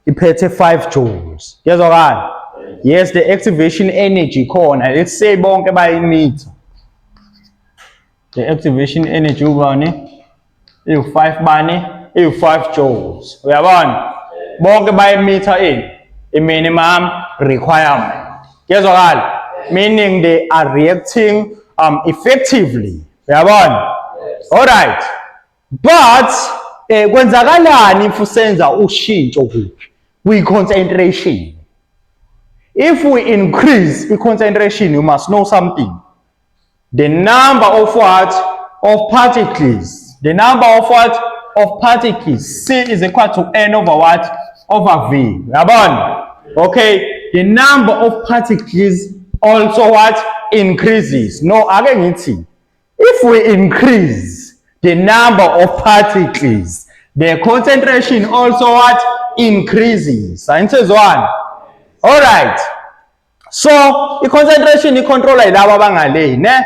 iphethe 5 joules. Kuyezwakala? Yes, the activation energy khona. Let's say bonke bayimitha. The activation energy ubani? Iwu5 bani? Iwu5 joules. Uyabona? Bonke bayimitha minimum requirement. Kuyezwakala? Meaning they are reacting effectively. Uyabona? Alright. But kwenzakalani if usenza ushintsho kuphi? Kwi-concentration. If we increase the concentration, you must know something. The number of what? Of particles. The number of what? Of particles. C is equal to N over what? Over V. Okay. The number of particles also what? Increases. No, again, if we increase the number of particles, the concentration also what? Increases. Answers one. Alright. So, the concentration is controlled by the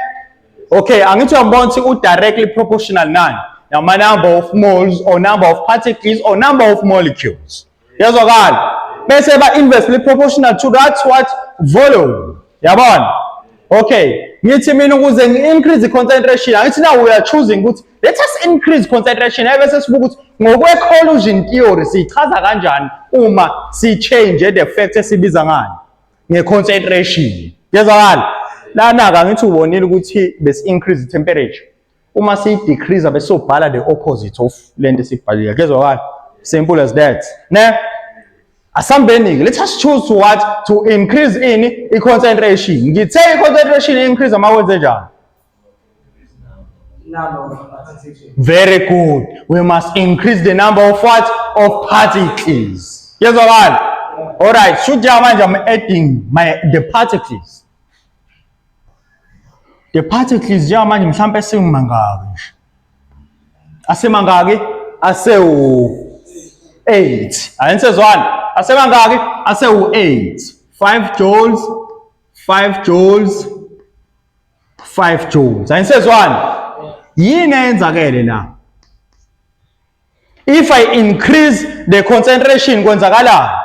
okay, I'm going to directly proportional none. Now, my number of moles or number of particles or number of molecules. Yes, okay. Let's say inversely proportional to that what? Volume. Yabon. Okay. Increase the concentration. Now we are choosing. Let us increase concentration. Collision theory. Change the effect concentration. Yes, increase the temperature. Decrease the opposite of length. Simple as that. Now, let us choose to what? To increase in concentration. You say concentration increase very good. We must increase the number of what? Of particles. Yes or what? Alright, should I'm adding the particles. The particles jamani mhlambe simangaki. Asemangaki? Ase 8. Answers one. Asemangaki? Ase 8. 5 joules, 5 joules, 5 joules. Answers one. Yini yenzakele na? If I increase the concentration kwenzakala?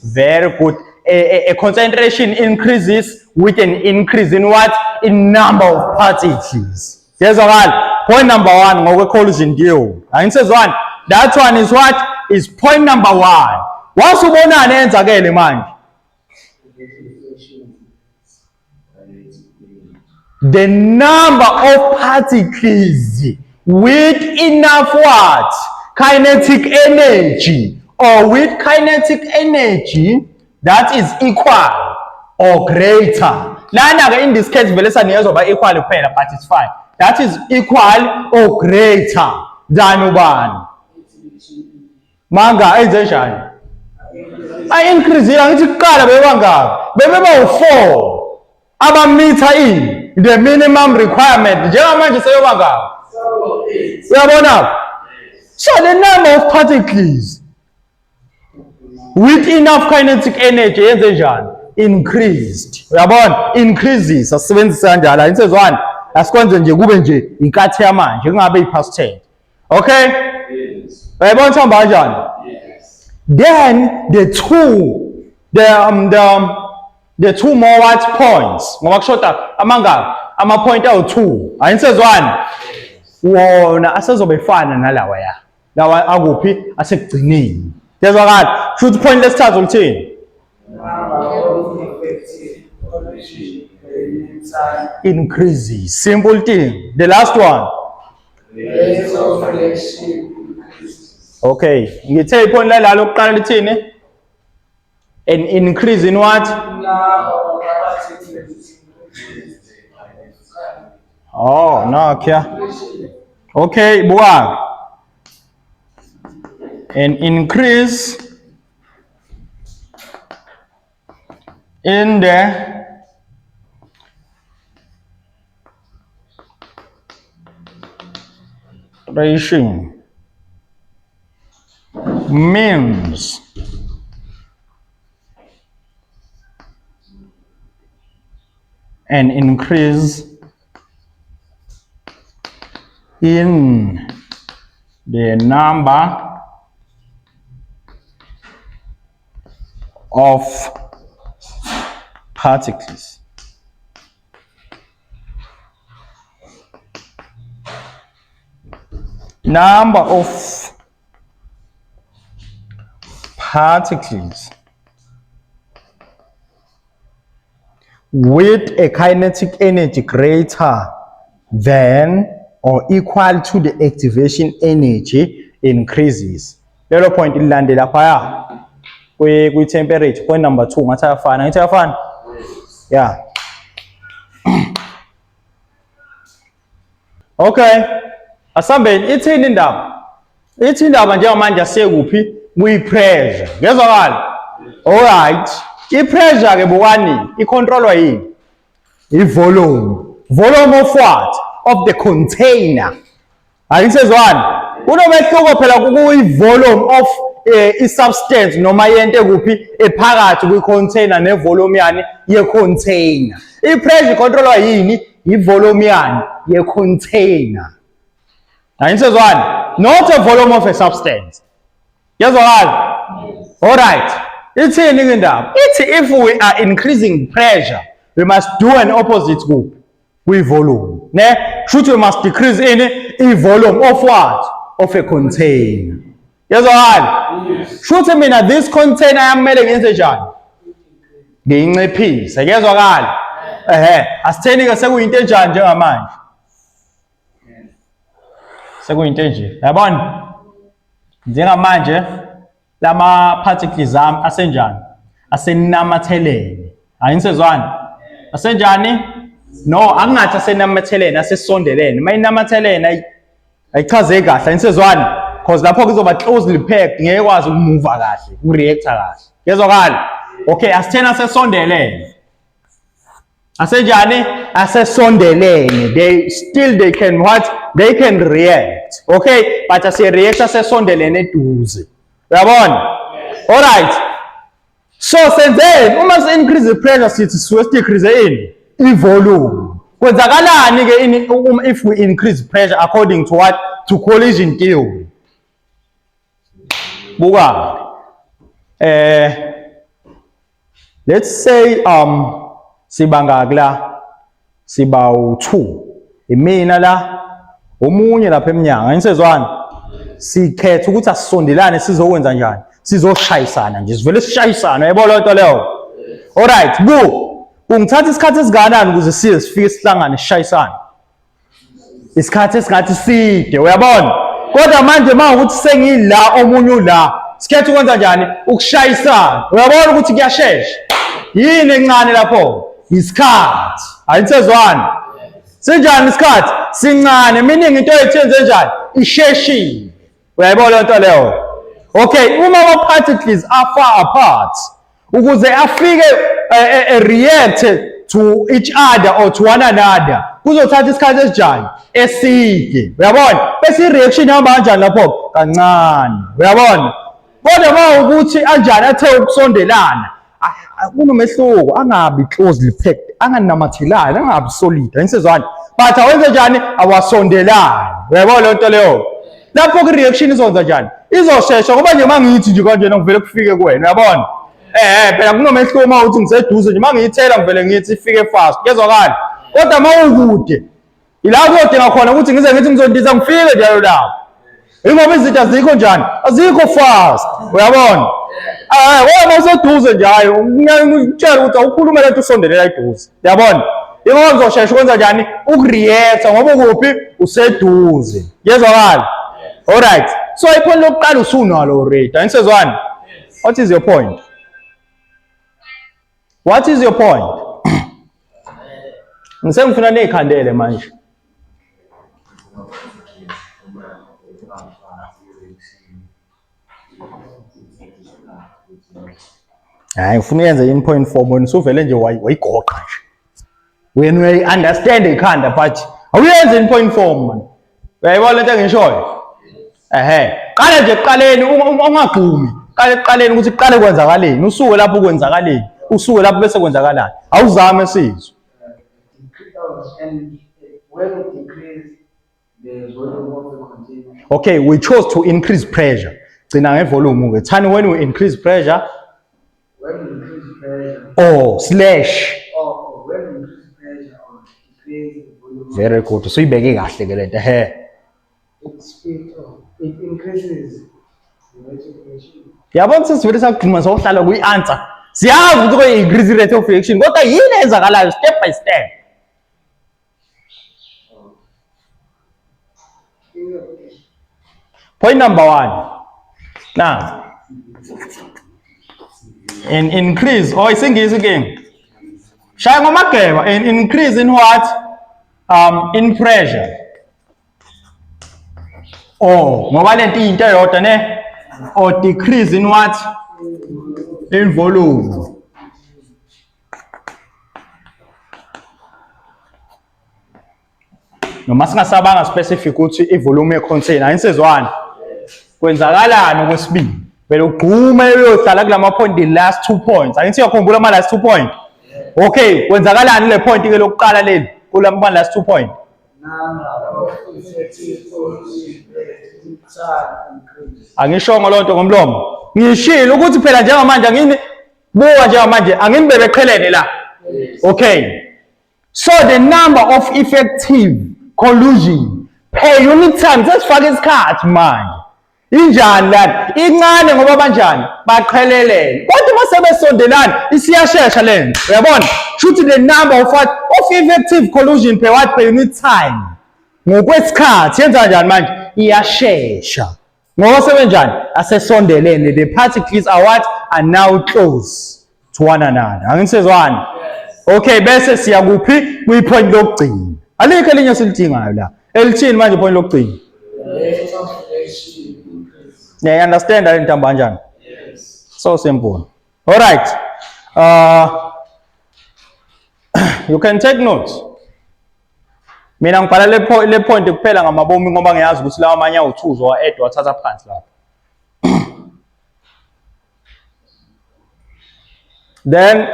Very good. A concentration increases with an increase in what? In number of particles. Yes or what? Point number one, we call it in deal. Answers one. That one is what? Is point number one. What's one answer again, man? The number of particles with enough what? Kinetic energy or with kinetic energy that is equal or greater. In this case, equal but it's fine. That is equal or greater than 1. Manga, I increase it. 4. Aba meter in the minimum requirement. So the number of particles with enough kinetic energy increased. Increases. It says one. As past 10. Okay? Yes. Then the two more what points. I'm point out 2. And it says 1. Wona asezobefana nalawa ya. Lawa akuphi asekugcineni. There's what? Should point let's start on 10. Increases. Simple thing. The last one. Okay. You tell point la lokuqala lithini? An increase in what? Oh, no, okay, buang. An increase in the ratio means an increase in the number of particles with a kinetic energy greater than or equal to the activation energy increases. Lelo point ilandela phaya kwi temperature, point number 2 ngathi ayafana, ngithi ayafana? Yeah. Okay. Asambeni ithini indaba? Ithi indaba njengamanje asekuphi? Kuyi-pressure. Ngezwakala? Alright. I-pressure ke bukani icontrolwa yini? I-volume. Volume of what? Of the container. Ayisezwani? Kunomehluko phela kuyi-volume of i-substance noma yento ekuphi ephakathi kwi-container ne-volume yani ye-container. I-pressure icontrolwa yini? I-volume yani ye-container. Ayisezwani? Not a volume of a substance. Yazwakala? Alright. Ithini indaba? Ithi if we are increasing pressure, we must do an opposite group with volume. Ne? Should we must decrease in volume of what? Of a container. Yazwakala? Yes. Should mina this container yamele ngenze njani? Ngiyinciphise. Yazwakala? Asitheni ke sekuyinto enjani njengamanje? Sekuyinto enje. Yabona? Njengamanje lama particles ami asenjani? Asenamathelene. Ayisezwani? Asenjani? No, akungathi asenamathelene, asesondelene. Mayinamathelene ayichaze kahle, ayisezwani? Because lapho kuzoba closely packed, ngeke kwazi ukumove kahle, ureact kahle. Yezwakala? Okay, asithena asesondelene. Asenjani? Asesondelene. They can what? They can react. Okay? But as a react asesondelene eduze. Uyabona? Alright. So senzeni uma si-increase the pressure sithi siwe decrease i-volume. Kwenzakalani ke if we increase pressure according to what? To collision theory. Buka. Let's say sibangakla siba u2. Imina la omunye lapha eminyanga. Ayisezwani? Sikhetha ukuthi asisondelane sizokwenza njani? Sizoshayisana nje. Sivele sishayisana. Yabona lento leyo? Alright, kungithatha isikhathi esinganani ukuze sifike sihlangane sishayisana? Isikhathi esingathi side, uyabona? Kodwa manje mawukuthi sengila omunye ula, sikhetha ukwenza njani? Ukushayisana. Uyabona ukuthi kuyashesha. Yini encane lapho? Isikhathi. Ayisezwani? Sinjani isikhathi? Sincane, meaning into ethenze njani? Isheshile. Uyayibona lento leyo? Okay, uma ama-particles are far apart, ukuze afike react to each other or to one another, kuzothatha isikhathi esinjani? Eside. Uyabona? Bese i-reaction ihamba kanjani lapho? Kancane. Uyabona? Kodwa uma ukuthi anjani athe ukusondelana, kunomehluko, angabi closely packed, anganamathelani, angabi solid. Ayisezwani? But awenze njani? Awasondelani. Uyabona lento leyo? Lapho ku-reaction izonza njani? Izoshesha ngoba nje mangithi nje kanjena ngivele kufike kuwena, uyabona? Phela kunomehluko uma uthi ngiseduze nje mangiyithela ngivele ngithi ifike fast. Kezwakala? Kodwa mawukude, ila kuzodinga khona ukuthi ngize ngithi ngizondiza ngifike njalo lapho. Ingoba izinto azikho njani? Azikho fast. Uyabona? Wena useduze nje hayo, ngiyakutshela ukuthi awukhulume lento usondelela eduze. Uyabona? Ingoba ngizoshesha ukwenza njani? Ukureact ngoba ukuphi? Useduze. Kezwakala? Alright. So iphone lokuqala usunalo already. Ayisezwani? What is your point? What is your point? Ngisengifuna nezikhandele manje. Hayi ufuna yenze in point form wena usuvele nje wayigoqa nje. Wena uyayi-understand ikhanda but awuyenze in point form man. Uyayibona lento engishoyo? Qala nje ekuqaleni ungagqumi. Qala ekuqaleni ukuthi kuqale kwenzakaleni. Usuke lapho kwenzakaleni. Usuke lapho bese kwenzakalani. Awuzame sizwe. And when we decrease the volume of the container. Okay, we chose to increase pressure. Gcina ngevolume ke. Thani when we increase pressure When we increase pressure, or slash. or when we increase pressure or decrease the volume, Very good. So ibeke kahle ke lento he. it increases the rate of reaction. Yabona sesivele sagcina sohlala kuyi-answer. Siyazi ukuthi ko-increase rate of reaction kodwa yini eyenzakalayo step by step. Point number 1. Now, an increase, or isingisi again. Shaya ngomageba, an increase in what? In pressure. Ngoba lento into eyodwa ne, or decrease in what? In volume. Noma singasabanga specific ukuthi ivolume yecontainer insizwana kwenzakalani okwesibili vele ugqume uyohlala kulama point the last 2 points angithi uyakhumbula ama last 2 point okay kwenzakalani le point ke lokuqala leli kulama last 2 point angishongo lonto ngomlomo ngishilo ukuthi phela njengamanje angini buka njengamanje angimbe beqhelene la okay so the number of effective collusion per unit time sesifaka isikhathi manje injani lana incane ngoba banjani baqhelelene kodwa mase besondelana isiyashesha lento uyabona shuthi the number of what of effective collusion per what per unit time ngokwesikhathi yenza kanjani manje iyashesha ngoba sebenjani asesondelene the particles are what are now close to one another angisezwani okay bese siya kuphi kwi point lokugcina alikho elinye silidingayo la elithini manje point lokugcina yeah you understand that into kanjani yes so simple all right you can take notes mina ngibhala le point kuphela ngamabomi ngoba ngiyazi ukuthi lawa amanye awuthuzo wa add wathatha phansi lapha then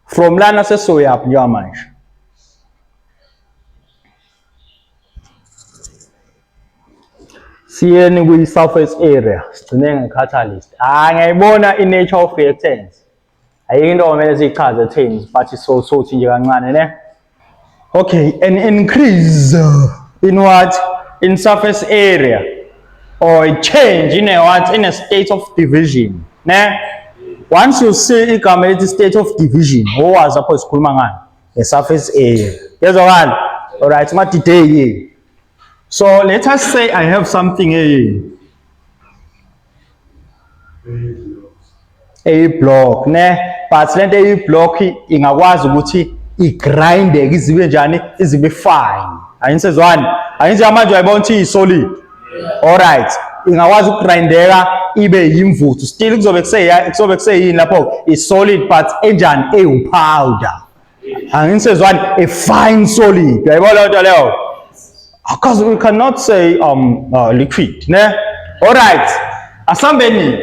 from lana sesoyaphi njengamanje siyeni kwi-surface area sigcine nge-catalyst ngiyayibona i-nature of reactants ayikho into okumele siyichaze etheni but sothi nje kancane ne okay an increase in what in surface area or a change in a what in a state of division ne once you see igama elithi state of division owazi apho sikhuluma ngani a surface area yazwakala all right ma-today here so let us say I have something here a block ne but lento eyi-block ingakwazi ukuthi igrindeke izibe njani izibe fine ayisezwani ayinje manje uyayibona ukuthi i-solid all right ingakwazi ukugrindeka ibe yimvuthu still kuzobe kuseyini lapho i-solid but enjani ewu-powder angisezwani a fine solid uyayibona lento leyo because we cannot say liquid ne all right asambeni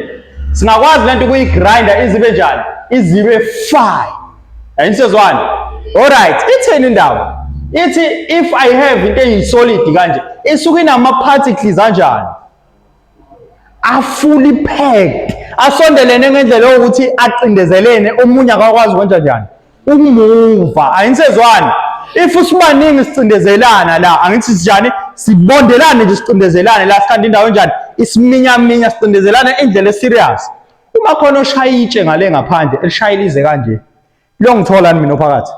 singakwazi lento ukuyigrinda izibe njani izibe fine ayisezwani all right itheni indaba ithi if I have into eyi-solid kanje isuke inama-particles kanjani a-fully packed asondelene ngendlela yokuthi acindezelene omunye akakwazi ukwenza njani ukumuva ayisezwani if usibaningi sicindezelana la angithi sijani sibondelane nje sicindezelane la sikanti indawo enjani isiminyaminya sicindezelane indlela eserious uma khona oshaya itshe ngale ngaphandle elishaya lize kanje longithola mina phakathi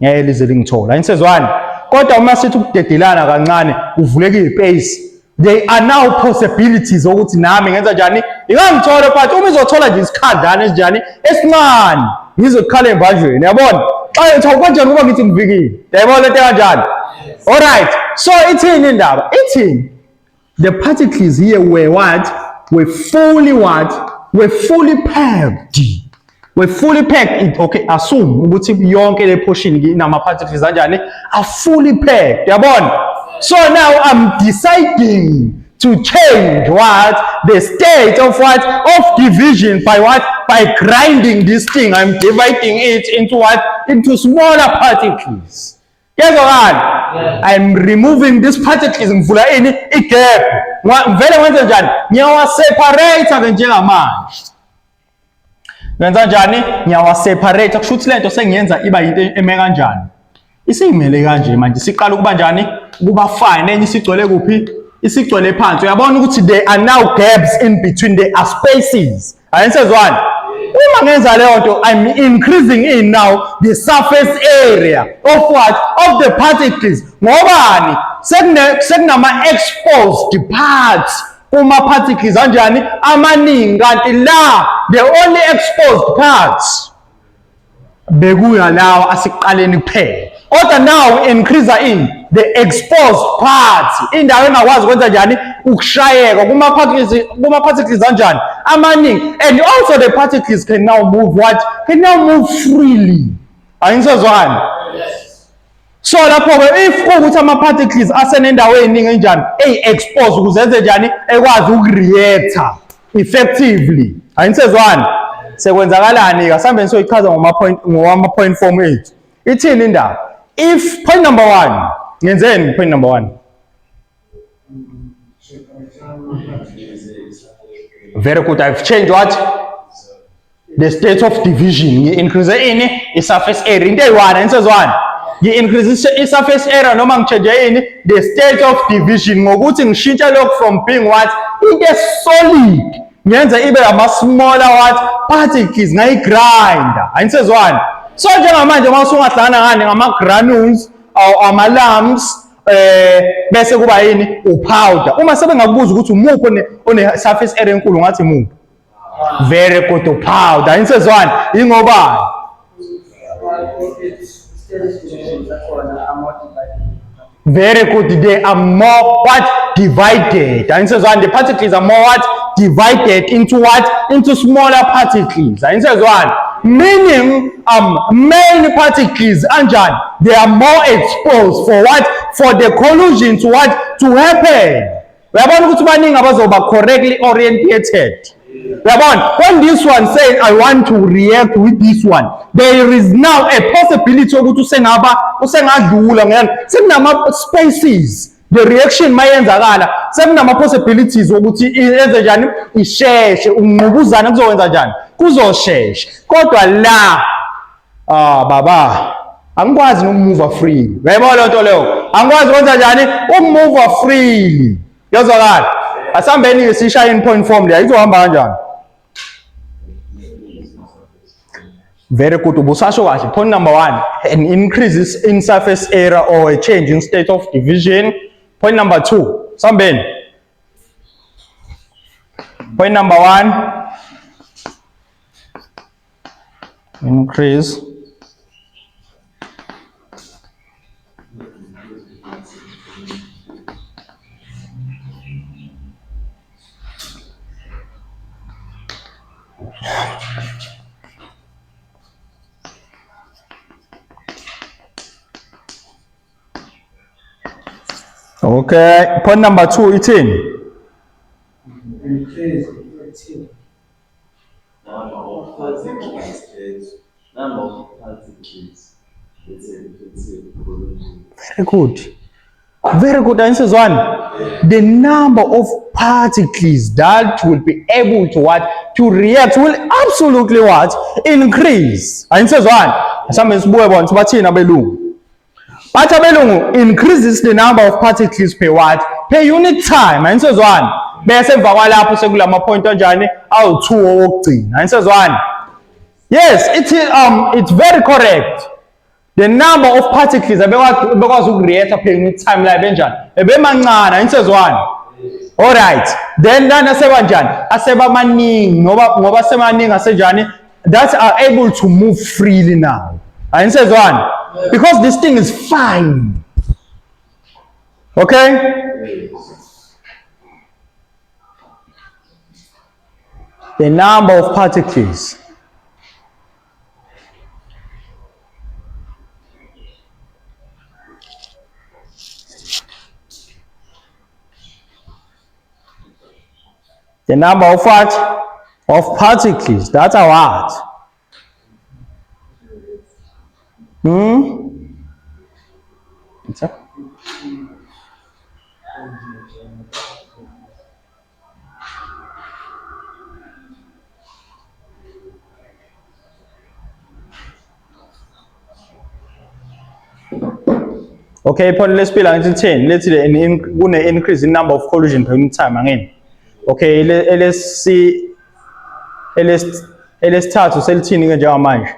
ngeke lize lingithola ayisezwani kodwa uma sithi ukudedelana kancane uvuleke ipace there are now possibilities ukuthi nami ngenza njani ingangithola but uma izothola nje isikhandana esinjani esincane ngizokhala embanjweni yabona xa uthi kanjani kuba ngithi ngivikile yayibona lento kanjani all right so ithini indaba ithini the particles here were what were fully packed okay assume ukuthi yonke le portion inama particles kanjani are fully packed yabona so now I'm deciding to change what the state of what of division by what by grinding this thing I'm dividing it into what into smaller particles Kuyezwakala? I'm removing this particles, ngivula ini igap. Ngivele ngenze njani? Ngiyawaseparate ke njengamanje. Ngenza njani? Ngiyawaseparate, kusho ukuthi lento sengiyenza iba into eme kanjani. Isiyimele kanje manje siqala ukuba njani? Kuba fine, enye isigcwele kuphi? Isigcwele phansi. Uyabona ukuthi there are now gaps in between, there are spaces. Ayisezwani? Uma ngenza leyo nto, I'm increasing in now the surface area of what? Of the particles. Ngobani? Sekunama exposed parts kuma particles anjani? Amaningi, kanti la the only exposed parts bekuya lawa asikuqaleni kuphela. Kodwa now increase in the exposed parts. Indawo engakwazi ukwenza njani? Ukushayeka kuma particles anjani? Amaningi. And also the particles can now move what? Can now move freely. Ayisezwani? Yes. So lapho if ukuthi ama particles asenendaweni eningi enjani? Expose ukuze enze njani? Ekwazi ukureacta effectively. Ayisezwani? Sekwenzakalani ke? Asambe sizoyichaza ngama point form ethu. Ithini indaba? If point number 1, ngenzeni point number 1? Very good. I've changed what? The state of division. You increase ini surface area. Into eyi-1 ayisezwani? You increase surface area noma ngichange ini the state of division ngokuthi ngishintsha lokho from being what? Into solid. Ngenza ibe ama smaller what? Particles ngayi-grinder. Ayisezwani? So njengamanje uma usungahlangana ngani ngama granules or ama lumps bese kuba yini upowder. Uma sebengakubuza ukuthi umuphi one surface area enkulu ngathi muphi? Very good, upowder. Insezwani ingoba very good, they are more what? Divided. Insezwani the particles are more what? Divided into what? Into smaller particles. Insezwani meaning main particles anjani, they are more exposed for what? For the collision to what? To happen. Uyabona ukuthi baningi abazoba correctly orientated. Uyabona, when this one says I want to react with this one, there is now a possibility ukuthi usengadlula ngani, sekunama spaces. The reaction mayenzakala sekunama possibilities ukuthi yenze njani, isheshe, ungqubuzana kuzokwenza njani, kuzoshesha. Kodwa la baba angikwazi ukumove freely. Uyayibona le nto leyo? Angikwazi ukwenza njani? Ukumove freely. Yazwakala? Asambeni ngisisha in point form le izohamba kanjani? Very good. Ubusasho kahle. Point number 1, an increase in surface area or a change in state of division. Point number 2, Sambeni. Point number 1, increase okay. Point number 2, it's in increase number of particles, number of particles, it's a collision. very good. Very good. Answer is one. The number of particles that will be able to what? To react will absolutely what? Increase. Answer is one. Some is boy wants but in a belung. But a belung increases the number of particles per what? Per unit time. Answer is one. Bese vawala hapo segula mapoint anjani au 2 octane. Answer is one. Yes, it's very correct. The number of particles bekwazi ukureacta per unit time la benjani ebemancane insezwani. All right, then lana aseba njani, aseba maningi ngoba semaningi asenjani that are able to move freely now. Insezwani, because this thing is fine. Okay, the number of particles of what? Of particles that are what? It's a okay, point lesipila ngithi 10 lethi kune increase in number of collision per unit time angeni. Okay, elesithathu selithini ke njengamanje?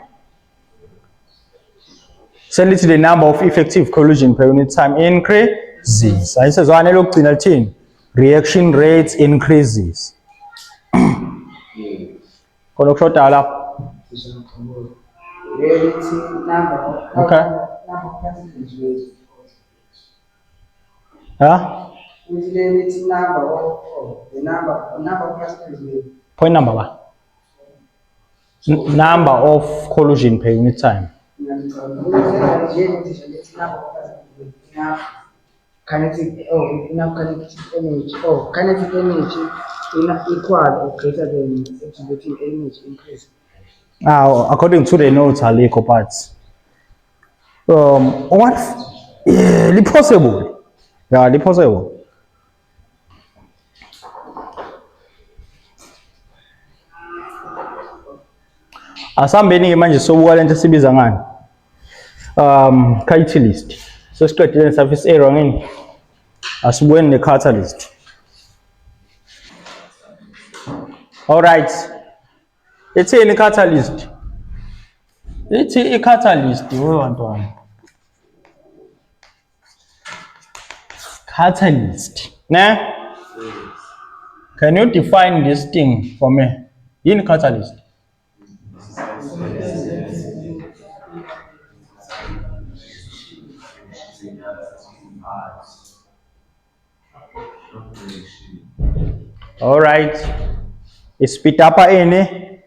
Selithi the number of effective collision per unit time increases. Ayisezwana lokugcina lithini? Reaction rate increases. Khona ukushoda lapha. Reality number of Okay. number of passengers with Huh? reality number of the number of passengers with Point number ba? Number of collision per unit time. number of passengers with enough kinetic energy or kinetic energy equal or greater than activating energy increase. Now, according to the notes, aliko parts. What? Yeah, possible. Yeah, possible. Asambeni manje sobuka lento sibiza ngani? Catalyst. So siqedile surface area ngini? Asibuyeni ne catalyst. All right. Ithini catalyst? Ithi catalyst webantwana. Catalyst. Ne? Can you define this thing for me? Yini catalyst? All right. Speed up any?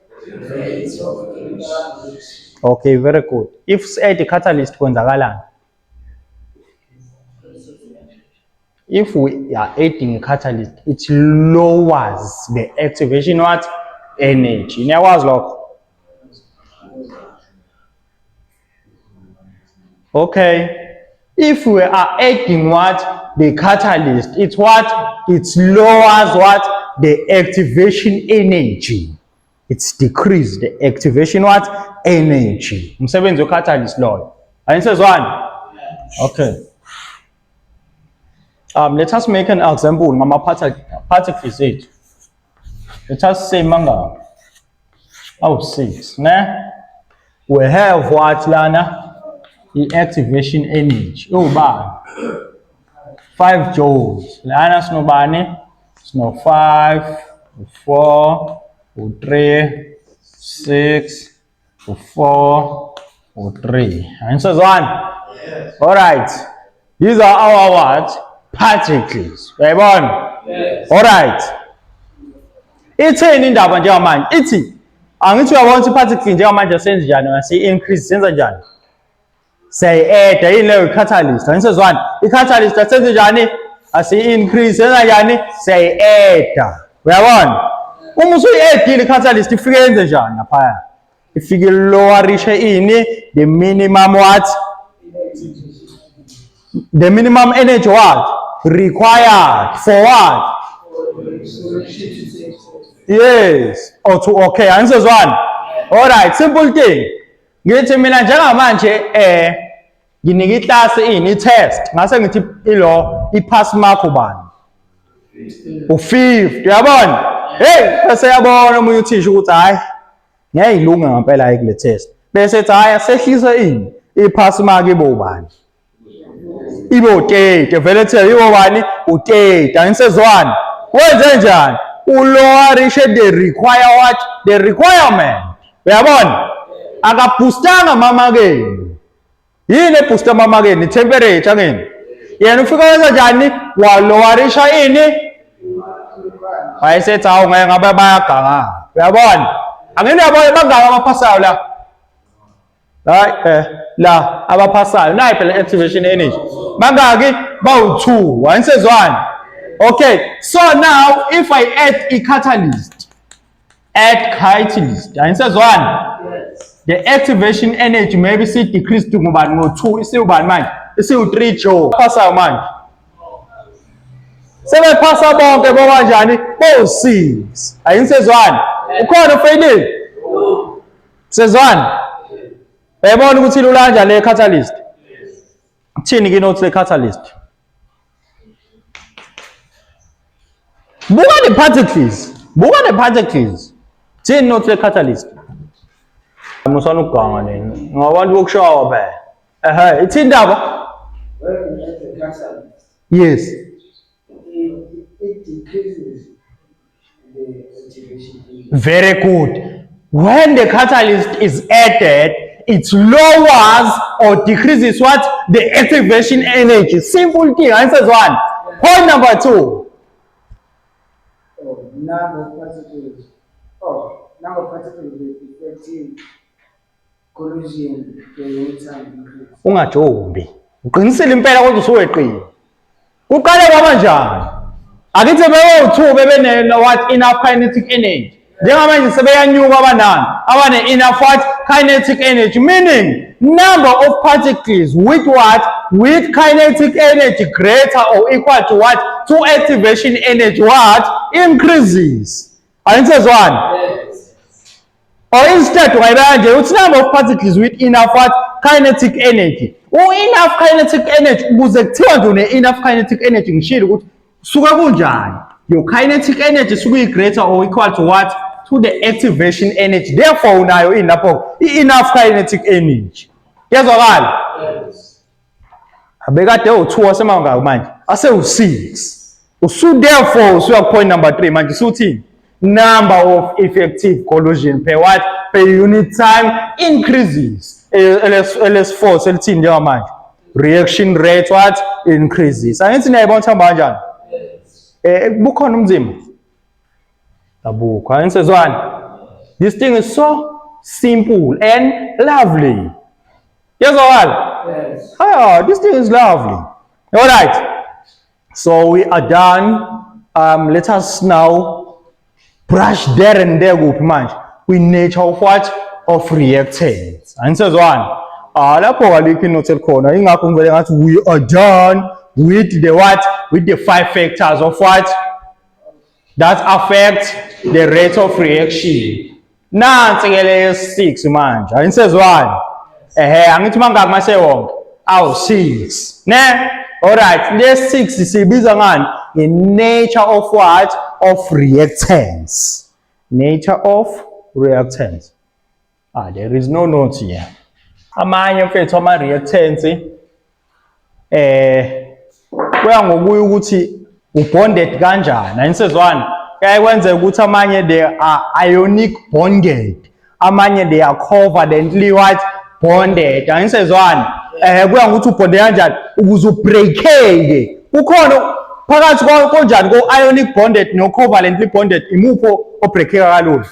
Okay, very good. If add catalyst kwenzakalani? If we are adding a catalyst, it lowers the activation what? Energy. Niyakwazi lokho? Okay. If we are adding what? The catalyst, it's what? It lowers what? The activation energy. It's decreased the activation what? Energy. Umsebenzi we-catalyst loyo. Ayisezwani? Okay. Let us make an example ngama-particles ethu. Let us say manga. 6, ne? We have what lana? The activation energy. Uba 5 joules. Lana sinobani? Sino 5, 4, 3, 6, 4, 3. Ayisezwani? All right. These are our what? Particles. Yayibona? Yes. All right. Itheni indaba njengamanje? Ithi angithi uyabona ukuthi particle njengamanje senze njani ngasi increase senza njani? Say add yini leyo catalyst. Ayisezwani? I-catalyst senze njani? Asi increase senza njani? Say add. Uyabona? Uma usuyi-add i-catalyst ifike yenze njani lapha? Ifike lowerishe ini the minimum what? The minimum energy what? Required for what? Yes. Oh, okay. Answers one. All right. Simple thing. Ngithi mina njengamanje nginika iclass ini test. Ngase ngithi ilo ipass mark ubani? U5. Uyabona? Hey, bese yabona umunye uthisha ukuthi hayi ngiyayilunga ngempela hayi kule test. Bese ethi hayi sehlisa ini ipass mark ibo ubani? Ibo u-30 vele thela ibo bani u-30 anisezwani wenze njani ulowerishe the require what the requirement uyabona akaboostanga mamakeni yini eboosta mamakeni i-temperature ngeni yena ufika wenza njani walowerisha ini wayesethi hawu ngeke ngabe bayaganga uyabona angeni uyabona bangaka abaphasayo la hayi la abaphasayo nayi phela activation energy bangaki bawu2 wanisezwani okay so now if I add a catalyst wanisezwani the activation energy maybe see decrease to ngubani ngo2 isibani manje isiwu-3 joule phasayo manje sebephasa bonke bokanjani bo-6 ayini sezwana ukhona ufeyilile sezwana uyayibona ukuthi ilula kanjani le catalyst kuthini kinotes le-catalyst buka ne-particles thini notes le-catalyst musana ukuganga nina ngabantu bokushawa phela ithini indaba When you add the catalyst, yes it decreases the activation. very good when the catalyst is added it lowers or decreases what the activation energy simple thing answers one point number 2 Number of particles with effective collision per time increase. ungajombi uqinisile impela kodwa usuweqile kuqale kwabanjani akithi beyo2 bebene what enough kinetic energy njengamanje sebeyanyuka abanani abane enough what kinetic energy meaning number of particles with what with kinetic energy greater or equal to what to activation energy what increases ayintsezwana or instead ungayibeka nje uthi number of particles with enough what kinetic energy enough kinetic energy ukuze kuthiwa nje une-enough kinetic energy ngishilo ukuthi suka kunjani your kinetic energy suka greater or equal to what to the activation energy therefore unayo enough kinetic energy yazwakala abekade u2 wasemangaka manje ase-6 therefore usuya ku point number 3 manje usuthini number of effective collision per what per unit time increases ls4 selithini njengamanje reaction rate what increases angithi niyayibona ukuthi hamba kanjani bukhona umzimba abukho ayisezwana this thing is so simple and lovely yazwakala this thing is lovely all right so we are done let us now brush there and there kuphi manje kwi-nature of what of reactants anisezwana lapho kalikho inote elikhona ingakho ngivele ngathi we are done with the what with the 5 factors of what that affect the rate of reaction nansi ke le 6 manje anisezwana angithi mangaki masewonke awu-6 ne alright le 6 siyibiza ngani nge-nature of what of reactants nature of reactants there is no note here amanye mfethu ama-reactants kuya ngokuya ukuthi ubonded kanjani anisezwana kuyaye kwenzeka ukuthi amanye they are ionic bonded amanye they are covalently what bonded anisezwana kuya ngokuthi ubonde kanjani ukuze ubreakeke kukhona phakathi konjani ko-ionic bonded no-covalently bonded imupho obreakeka kalula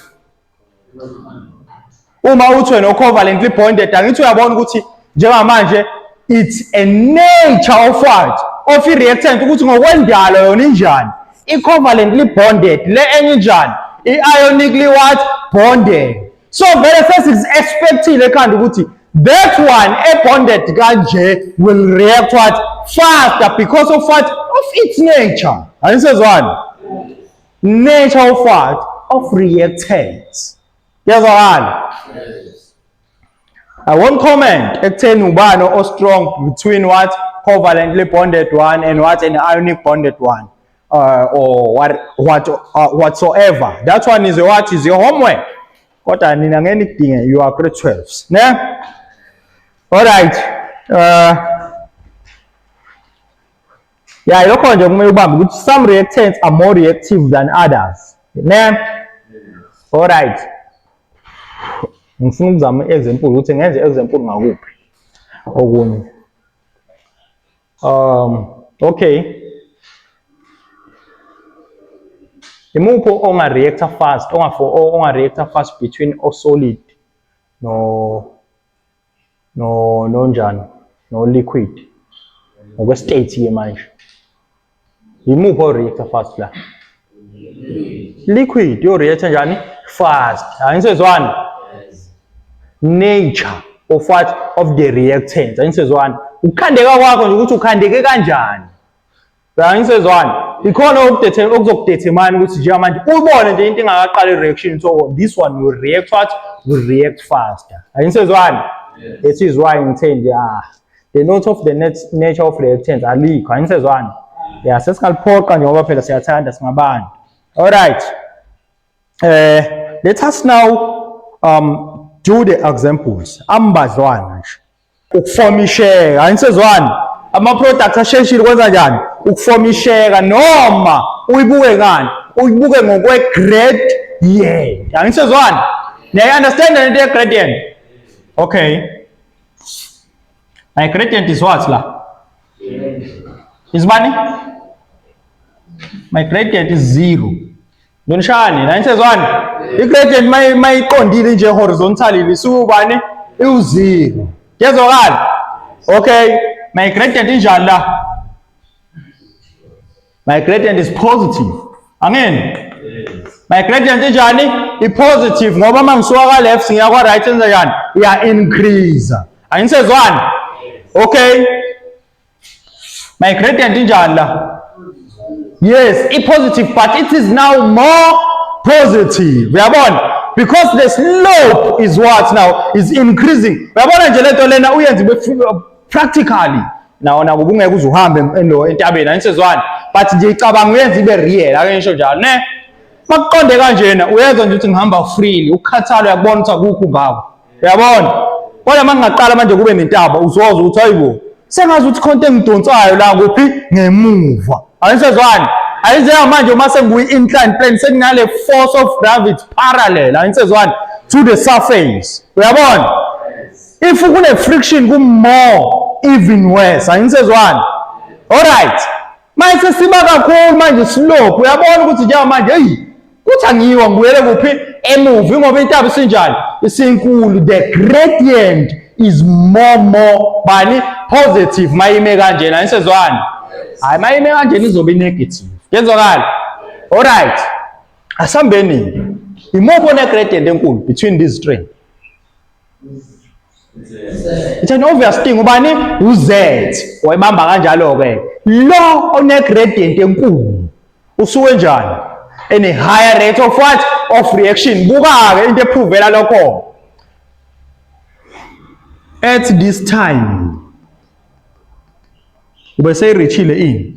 uma uthi wena o-covalently bonded angithi uyabona ukuthi njengamanje it's a nature of what of i-reactant ukuthi ngokwendalo yona injani i-covalently bonded le enye injani i-ionically what bonded so vele sesi-expectile ekhanda ukuthi that one e-bonded kanje will react what faster because of what of its nature anisezwana nature of what of reactants yazwakala I won't comment ekutheni ubani o strong between what covalently bonded one and what an ionic bonded one or whatsoever that one is what is your homework kodwa nina ngeke nikudinge you are grade 12s ne all right yeah lokho nje kumele ubambe ukuthi some reactants are more reactive than others ne all right ngifuna ukuzama i-example ukuthi ngenze i-example ngakuphi okunye okay imuphi onga-reactor fast onga-reactor fast between o-solid nonjani no-liquid ngokwe-state-ke manje imuphi o-reactor fast la liquid yo-reactor njani fast anisezwana nature of what of the reactants anisezwana ukukhandeka kwakho nje ukuthi ukhandeke kanjani. Uyangizwani? Ikhona okuzokudetermine ukuthi nje manje ubone nje into engakaqala i-reaction, so this one will react what? Will react faster. Uyangizwani? That is why ngithe nje the note of the nature of reactants alikho. Uyangizwani? Yeah, sesingaliphoqa nje ngoba phela siyathanda singabantu. All right. Let us now do the examples. Ambadlwana nje. Ukufoma ishare. Uyangizwani? Ama-products asheshile kwenza njani? Ukufoma ishare noma uyibuke ngani? Uyibuke ngokwe-gradient. Uyangizwani? Now you understand the idea gradient? Okay. My gradient is what la? Is money? My gradient is 0. Nonishani, uyangizwani? I-gradient mayiqondile nje horizontally isubani? Iwu-0. Kuyezwakala? Okay. My gradient injani la? My gradient is positive. Angeni? My gradient injani? I-positive ngoba mangisuka ka left ngiya kwa right enza njani? Iya increase. Angizwani? Okay. My gradient injani la? Yes, i-positive, but it is now more positive. Uyabona? Because the slope is what now? Is increasing. Uyabona nje lento lena uyenze practically. Naona kubungeke uze uhambe entabeni. Angizwani? But nje icabanga uyenze ibe real. Ake ngisho njalo, ne? Makuqonde kanjena uyenza nje ukuthi ngihamba freely, ukukhathala uyakubona ukuthi akukho ngakho. Uyabona? Kodwa mangaqala manje kube nentaba uzozwa ukuthi hayibo sengazi ukuthi khonto engidonsayo la kuphi ngemuva. Angizwani? Ayize manje uma senguyi-inclined plane sekunale force of gravity parallel. Angizwani? To the surface. Uyabona? If kune friction ku-more even worse. Angizwani? Alright. Manje siba kakhulu manje slope. Uyabona ukuthi nje manje kuthi angiwa ngibuyele kuphi emuva ngoba intaba isinjani? Isinkulu. The gradient is more bani positive mayime kanjena. Angizwani? Hayi mayime kanjena izobe negative. Kuyezwakala? Alright. Asambeni. Imuphi one-gradient enkulu between these three? It's an obvious thing. Ubani? U-Z. Wayibamba kanjalo-ke. Lo one-gradient enkulu usuke njani? And a higher rate of what? Of reaction. Buka-ke into ephuvela lokho. At this time, ube seyireachile ini?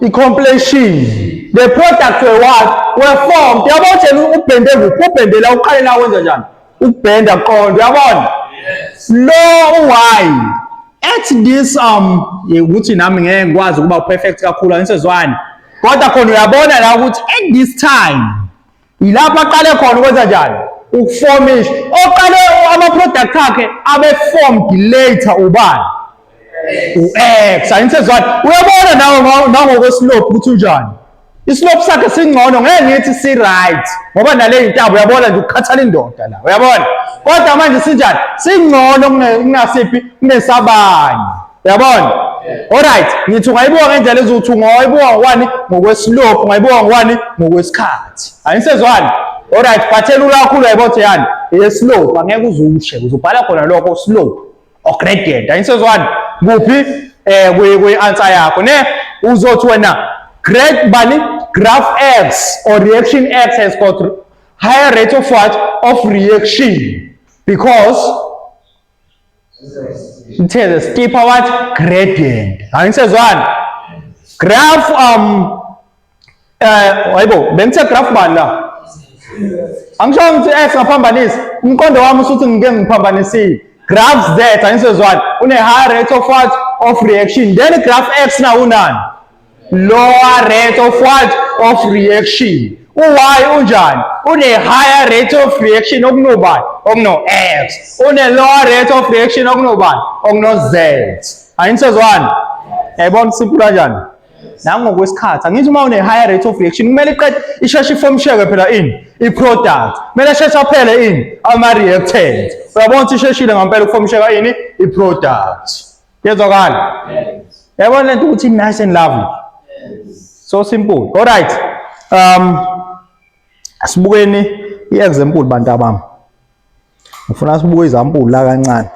I-completion. The product were what? Were formed. Uyabona ubhende kuphi? Ubhende la uqale la wenza njani? Ukubhenda qonda. Uyabona? Lo y. At this ukuthi nami ngeke ngikwazi ukuba perfect kakhulu. Angizwani? Kodwa khona uyabona la ukuthi at this time ilapha aqale khona ukwenza njani? Ukuformisha. Oqale ama-product akhe abe formed later ubani? U-X. Angizwani? Uyabona nawe nangokwe-slope ukuthi unjani? Islope sakhe singcono ngeke ngithi si-right ngoba nale intaba uyabona nje ukukhathala indoda la. Uyabona? Kodwa manje sinjani? Singcono kungasiphi kunesabanye. Uyabona? Alright, ngithi ungayibuka ngendlela ezothi ungayibuka ngokwani? Ngokwe-slope, ungayibuka ngokwani? Ngokwesikhathi. Angizwani? Alright, phathela kakhulu uyayibona ukuthi yani ye-slope angeke uzushe uzobhala khona lokho slope or gradient. Angizwani? Kuphi kwi-answer yakho ne uzothi wena graph X or reaction X has got higher rate of what? Of reaction because it has a steeper what? Gradient. Angizwani? Graph hayibo bengithe graph bani la? Angisho ngithi X ngaphambanisa umqondo wami usuthi ngike ngiphambanisile. Graph Z angizwani? Une higher rate of what? Of reaction. Then graph X na unani? Lower rate of what? Of reaction. U-Y unjani? Une higher rate of reaction okunobani? Okuno-X. Une lower rate of reaction okunobani? Okuno-Z. Angizwani? Yayibona simple kanjani? Nangokwesikhathi angithi uma une higher rate of reaction kumele iqede isheshe ifomsheke phela ini? I-product. Kumele asheshe aphele ini? Ama-reactant. Uyabona ukuthi isheshile ngampela ukufomsheka ini? I-product. Kuyezwakala? Yabona lento ukuthi nice and lovely. So simple. Alright. Asibukeni i-example bantu bami. Ngifuna sibuke example la kancane.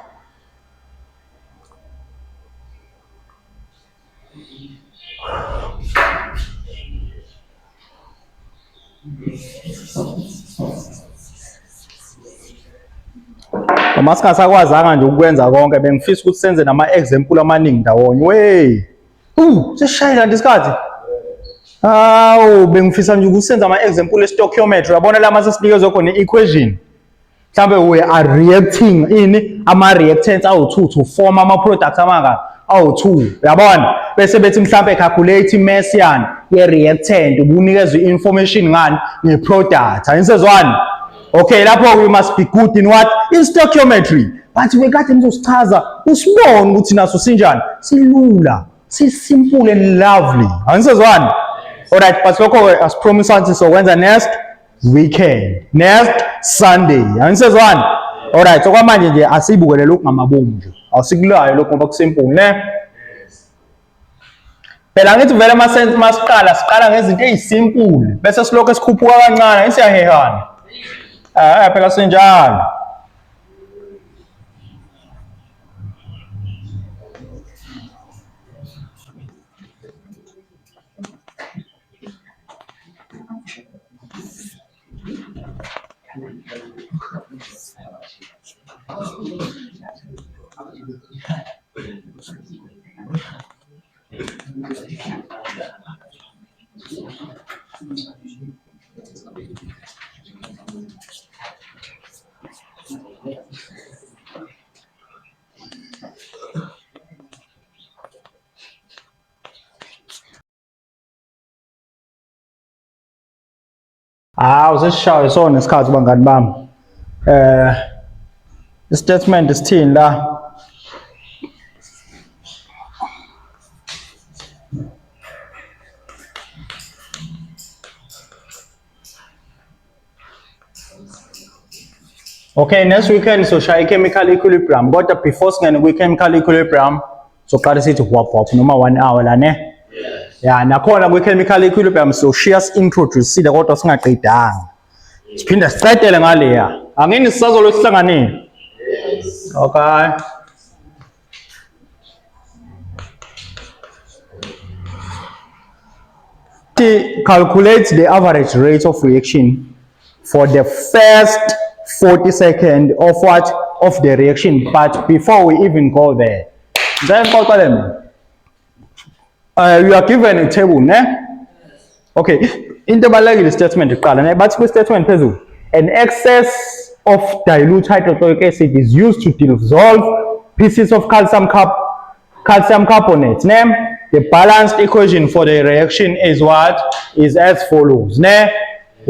Uma singasakwazanga nje ukwenza konke bengifisa ukuthi senze nama-example amaningi ndawonye. Wey! Sesishayela nje isikhathi. Hawu, bengifisa nje ukuthi senze ama-example e-stoichiometry. Uyabona la mase sinikezwe khona i-equation. Mhlambe we are reacting ini ama-reactants awu-2 to form ama-products amangaki awu-2. Uyabona? Bese bethi mhlambe calculate i-mass yani ye-reactant ubunikezwe i-information ngani nge-product. Anisezwani? Okay, lapho we must be good in what? In stoichiometry. But we kade nizosichaza usibone ukuthi naso sinjani? Silula, simple and lovely. Anisezwani? Alright, but lokho as promised ukuthi sokwenza next weekend, next Sunday. Anisezwani? Alright, so kwamanje nje asibukele lokhu ngamabomu nje. Awusikulayo lokho ngoba kusimple ne? Phela ngithi vele masiqala ngezinto ezisimple bese silokho esikhuphuka kancane siyahehana. Phela sinjalo. Usesishawe sona isikhathi bangani bami. I-statement isithini la? Okay, next weekend soshaya i-chemical equilibrium. Kodwa before singene kwi-chemical equilibrium soqala sithi whop noma 1 hour la ne? Ya nakhona kwi-chemical equilibrium soshiya si-introduce kodwa singaqedanga. Siphinde sicedele ngaleya. Angini sisazolo sihlanganile. Okay. Calculate the average rate of reaction for the first 40 seconds of what? Of the reaction. But before we even go there, then you are given a table, ne? Okay, in the balagil statement, but statement an excess of dilute hydrochloric acid is used to dissolve pieces of calcium carbonate. Name the balanced equation for the reaction is what? Is as follows. Ne?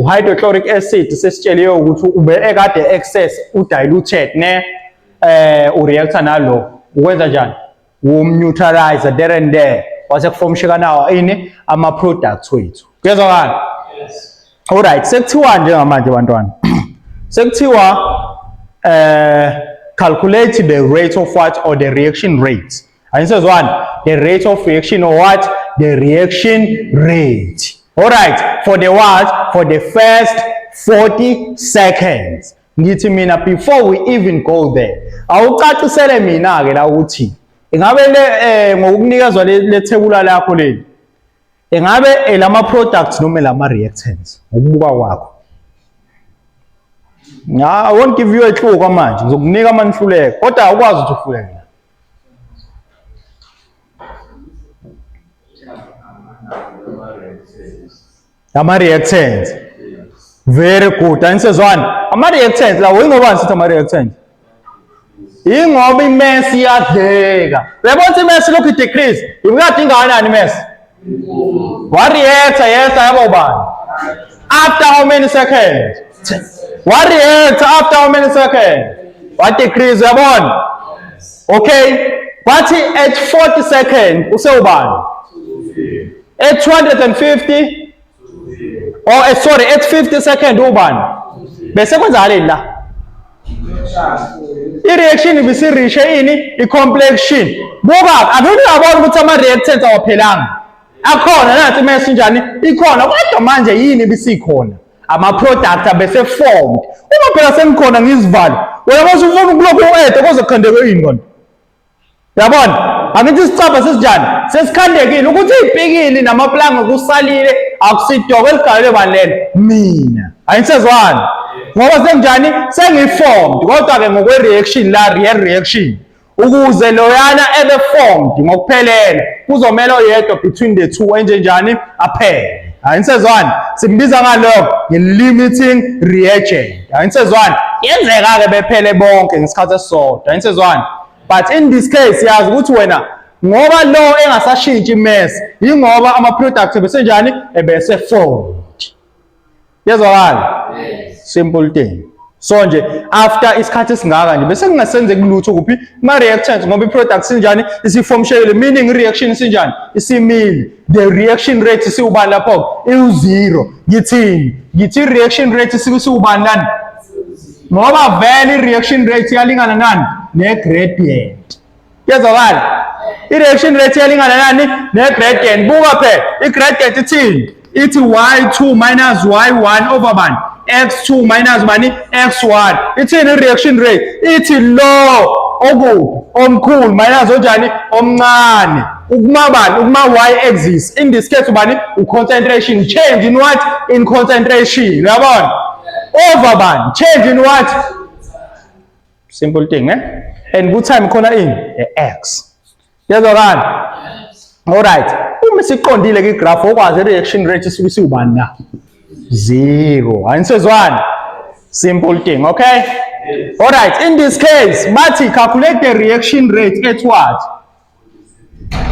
Hydrochloric acid sesitsheliwe ukuthi ube ekade excess udiluted ne ureactor nalo ukwenza njani? Neutralizer there and there wase kuformshika nawo ini ama products wethu. Kuyezwakala? Yes. Alright, sekuthiwa nje ngamanje bantwana. Sekuthiwa calculate the rate of what or the reaction rate. Anisezwani? The rate of reaction or what? The reaction rate. Alright, for the what? For the first 40 seconds. Ngithi mina before we even go there. Awucacisele mina ke la ukuthi ingabe ngokunikezwa le thebula lakho leli. Ingabe lama products noma lama reactants ngokubuka kwakho. I won't give you a clue manje. Ngizokunika amanhluleko kodwa awukwazi ukuthi ufuleke. Ama-reactants. Very good. Anisezwani? Ama-reactants la ingobani sithi ama-reactants? Ingoba i-mass iyadleka. Uyabona ukuthi i-mass lokhu i-decrease. Ibikade ingakanani i-mass? One reactor yes ayabo ubani? After how many seconds? One reactor after how many seconds? What decrease uyabona? Okay. Bathi at 40 seconds usewubani? At 250 or sorry at 50 seconds ubani? Bese kwenzakaleni la? I-reaction ibisirishe ini i-completion. Buka akuyona yabona ukuthi ama-reactants awaphelanga. Akhona nathi messenjani ikhona kodwa manje yini bisikhona ama-product abese formed. Uma phela sengikhona ngizivali wena mase ufuna ukulokhu uede kozokhandeka yini kona? Yabona angithi isicaba sesijani sesikhandekile ukuthi izipikili namaplanga kusalile akusidoko eligalelwe bani lena mina ayisezwani ngoba senjani sengiformed kodwa ke ngokwe reaction la reaction ukuze loyana ebe formed ngokuphelele kuzomela oyedwa between the two enjenjani aphele ayisezwani simbiza ngalokho nge-limiting reagent ayisezwani yenzeka ke bephele bonke ngesikhathi esisodwa ayisezwani but in this case yazi ukuthi wena ngoba lo engasashintshi imass ingoba ama-products ebesenjani ebese formed yezwakala simple thing so nje after isikhathi esingaka nje bese kungasenzeki lutho kuphi kuma-reactants ngoba i-product sinjani isiformshekile meaning i-reaction sinjani isimile the reaction rate isiwubani lapho iwu-0 ngithini ngithi i-reaction rate isiwubani nani ngoba vele i-reaction rate iyalingana nani ne-gradient yezwakala i-reaction rate iyalingana nani ne-gradient buka phela i-gradient ithini ithi y2 minus y1 over bani x2 minus bani x1 ithini i-reaction rate ithi lo okuphi omkhulu minus onjani omncane ukuma bani ukuma y-axis in this case bani u-concentration change in what in concentration uyabona over bani change in what simple thing and good time khona ini x yazwakala alright uma siqondile ke graph okwazi reaction rate isuke isiwubani na 0 anisezwani simple thing okay alright in this case bathi calculate the reaction rate at what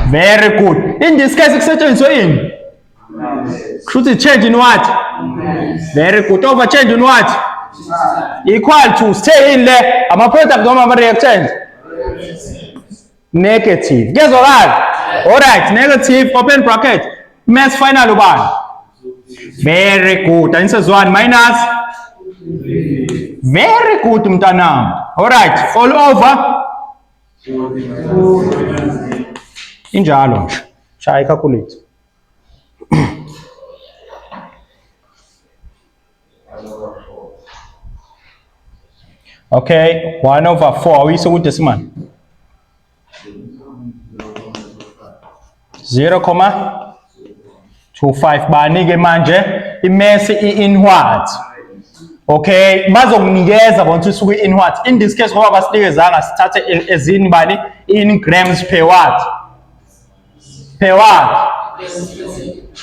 very good in this case kusetshenziswa ini kushuthi change in what very good over change in what equal to stay in le ama product noma ama reactant negative ngezwakala alright negative open bracket mass final ubani very good anisezwani minus very good mntanami alright all over injalo nje shaya calculate okay 1 over 4 uyise ku decimal 0.25 banike manje imesi in what okay bazokunikeza bonke isuku in what in this case ngoba basinikezanga sithathe ezini bani in grams per what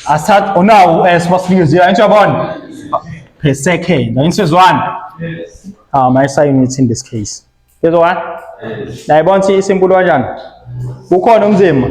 asat ona as basinikeze ayabona per second ayisezwani my SI units in this case yezwa nayibona isimple kanjani ukhona umzimba